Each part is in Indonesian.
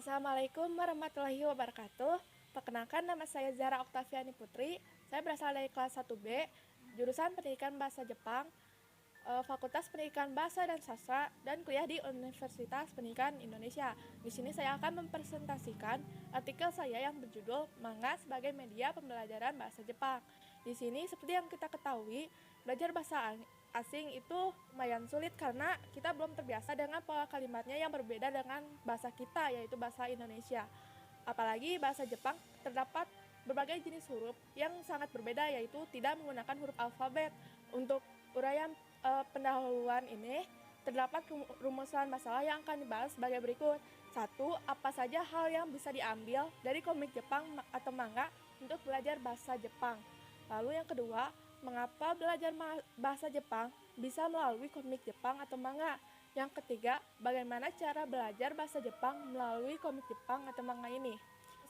Assalamualaikum warahmatullahi wabarakatuh. Perkenalkan, nama saya Zara Oktaviani Putri. Saya berasal dari kelas 1B, jurusan Pendidikan Bahasa Jepang, Fakultas Pendidikan Bahasa dan Sastra, dan kuliah di Universitas Pendidikan Indonesia. Di sini saya akan mempresentasikan artikel saya yang berjudul Manga sebagai Media Pembelajaran Bahasa Jepang. Di sini, seperti yang kita ketahui, belajar bahasa asing itu lumayan sulit karena kita belum terbiasa dengan pola kalimatnya yang berbeda dengan bahasa kita, yaitu bahasa Indonesia. Apalagi bahasa Jepang terdapat berbagai jenis huruf yang sangat berbeda, yaitu tidak menggunakan huruf alfabet. Untuk uraian pendahuluan ini, terdapat rumusan masalah yang akan dibahas sebagai berikut. 1. Apa saja hal yang bisa diambil dari komik Jepang atau manga untuk belajar bahasa Jepang? Lalu yang kedua, mengapa belajar bahasa Jepang bisa melalui komik Jepang atau manga? Yang ketiga, bagaimana cara belajar bahasa Jepang melalui komik Jepang atau manga ini?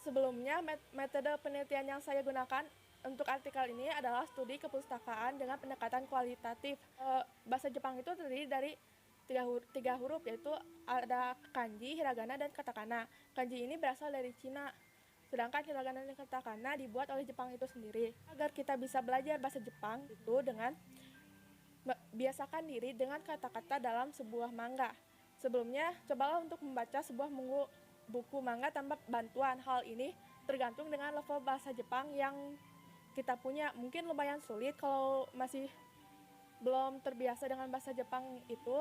Sebelumnya, metode penelitian yang saya gunakan untuk artikel ini adalah studi kepustakaan dengan pendekatan kualitatif. Bahasa Jepang itu terdiri dari tiga huruf, yaitu ada kanji, hiragana, dan katakana. Kanji ini berasal dari Cina. Sedangkan hiragana dan katakana dibuat oleh Jepang itu sendiri. Agar kita bisa belajar bahasa Jepang itu dengan biasakan diri dengan kata-kata dalam sebuah manga. Sebelumnya, cobalah untuk membaca sebuah buku manga tanpa bantuan. Hal ini tergantung dengan level bahasa Jepang yang kita punya. Mungkin lumayan sulit kalau masih belum terbiasa dengan bahasa Jepang itu.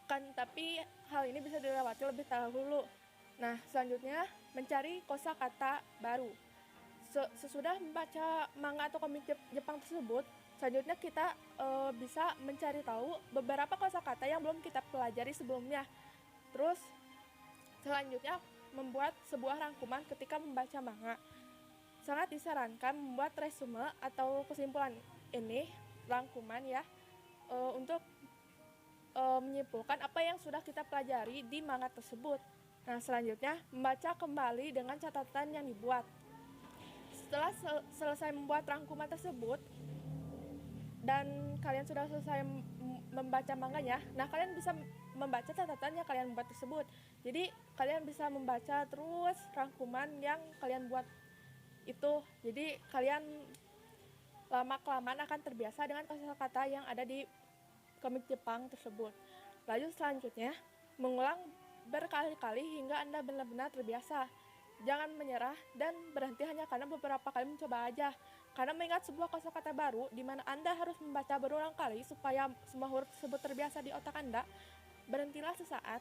Tapi hal ini bisa dilewati lebih dahulu. Nah, selanjutnya mencari kosakata baru. Sesudah membaca manga atau komik Jepang tersebut, selanjutnya kita bisa mencari tahu beberapa kosakata yang belum kita pelajari sebelumnya. Terus selanjutnya membuat sebuah rangkuman ketika membaca manga. Sangat disarankan membuat resume atau kesimpulan ini, rangkuman ya, untuk menyimpulkan apa yang sudah kita pelajari di manga tersebut. Nah, selanjutnya membaca kembali dengan catatan yang dibuat. Setelah selesai membuat rangkuman tersebut dan kalian sudah selesai membaca manganya, nah kalian bisa membaca catatan yang kalian buat tersebut. Jadi kalian bisa membaca terus rangkuman yang kalian buat itu. Jadi kalian lama-kelamaan akan terbiasa dengan kosakata yang ada di komik Jepang tersebut. Lalu selanjutnya mengulang berkali-kali hingga Anda benar-benar terbiasa. Jangan menyerah dan berhenti hanya karena beberapa kali mencoba aja. Karena mengingat sebuah kosakata baru di mana Anda harus membaca berulang kali supaya semua huruf tersebut terbiasa di otak Anda, berhentilah sesaat.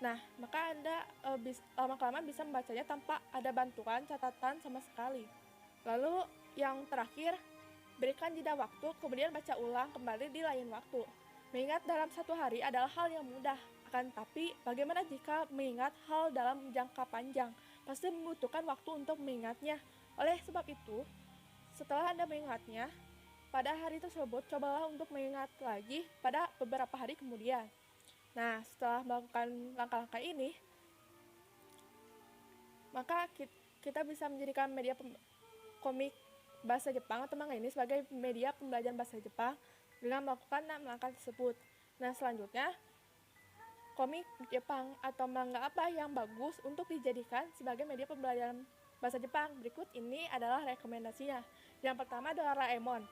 Nah, maka Anda lama-kelamaan bisa membacanya tanpa ada bantuan catatan sama sekali. Lalu yang terakhir, berikan jeda waktu, kemudian baca ulang kembali di lain waktu. Mengingat dalam satu hari adalah hal yang mudah. Akan tapi, bagaimana jika mengingat hal dalam jangka panjang? Pasti membutuhkan waktu untuk mengingatnya. Oleh sebab itu, setelah Anda mengingatnya, pada hari tersebut, cobalah untuk mengingat lagi pada beberapa hari kemudian. Nah, setelah melakukan langkah-langkah ini, maka kita bisa menjadikan media komik bahasa Jepang atau manga ini sebagai media pembelajaran bahasa Jepang dengan melakukan 6 langkah tersebut. Nah, selanjutnya, komik Jepang atau manga apa yang bagus untuk dijadikan sebagai media pembelajaran bahasa Jepang? Berikut ini adalah rekomendasinya. Yang pertama adalah Doraemon.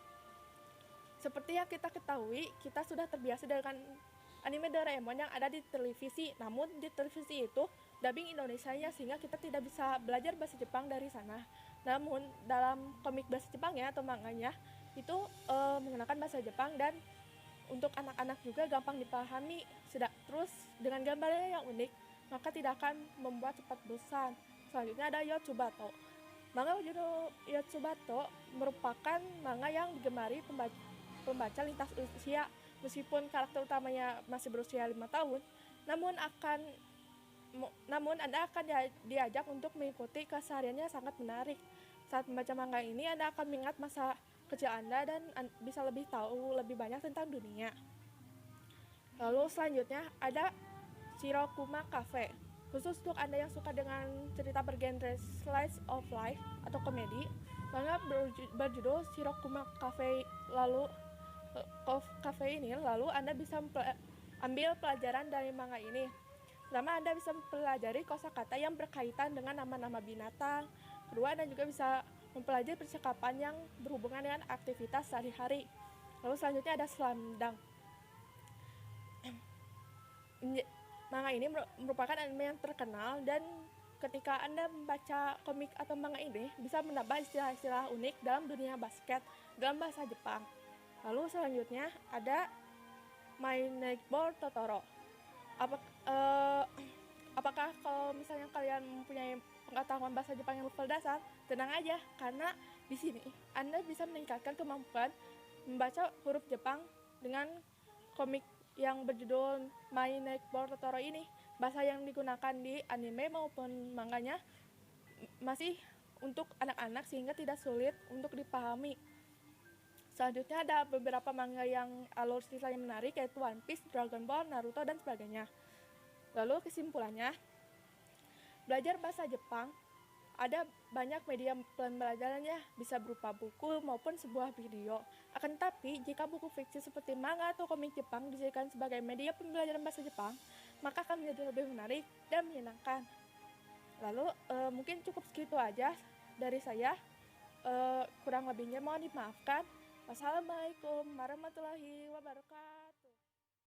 Seperti yang kita ketahui, kita sudah terbiasa dengan anime Doraemon yang ada di televisi. Namun di televisi itu dubbing Indonesianya, sehingga kita tidak bisa belajar bahasa Jepang dari sana. Namun dalam komik bahasa Jepangnya atau manganya itu menggunakan bahasa Jepang dan untuk anak-anak juga gampang dipahami. Terus dengan gambarnya yang unik, maka tidak akan membuat cepat bosan. Selanjutnya ada Yotsubato. Manga berjudul Yotsubato merupakan manga yang digemari pembaca lintas usia. Meskipun karakter utamanya masih berusia 5 tahun, namun Anda akan diajak untuk mengikuti kesehariannya sangat menarik. Saat membaca manga ini, Anda akan mengingat masa kecil Anda dan bisa lebih tahu lebih banyak tentang dunia. Lalu selanjutnya ada Shirokuma Cafe. Khusus untuk Anda yang suka dengan cerita bergenre slice of life atau komedi, manga berjudul Shirokuma Cafe ini, lalu Anda bisa ambil pelajaran dari manga ini. Pertama, Anda bisa mempelajari kosakata yang berkaitan dengan nama-nama binatang. Kedua, Anda juga bisa mempelajari percakapan yang berhubungan dengan aktivitas sehari-hari. Lalu selanjutnya ada Slamdang. Manga ini merupakan anime yang terkenal, dan ketika Anda membaca komik atau manga ini bisa menambah istilah-istilah unik dalam dunia basket dalam bahasa Jepang. Lalu selanjutnya ada My Neighbor Totoro. Apakah kalau misalnya kalian mempunyai pengetahuan bahasa Jepang yang level dasar, tenang aja, karena di sini Anda bisa meningkatkan kemampuan membaca huruf Jepang dengan komik yang berjudul My Neighbor Totoro ini. Bahasa yang digunakan di anime maupun manganya masih untuk anak-anak sehingga tidak sulit untuk dipahami. Selanjutnya ada beberapa manga yang alur ceritanya menarik, yaitu One Piece, Dragon Ball, Naruto, dan sebagainya. Lalu kesimpulannya, belajar bahasa Jepang ada banyak media pembelajarannya, bisa berupa buku maupun sebuah video. Akan tetapi, jika buku fiksi seperti manga atau komik Jepang dijadikan sebagai media pembelajaran bahasa Jepang, maka akan menjadi lebih menarik dan menyenangkan. Lalu mungkin cukup segitu aja dari saya. Kurang lebihnya mohon dimaafkan. Wassalamualaikum warahmatullahi wabarakatuh.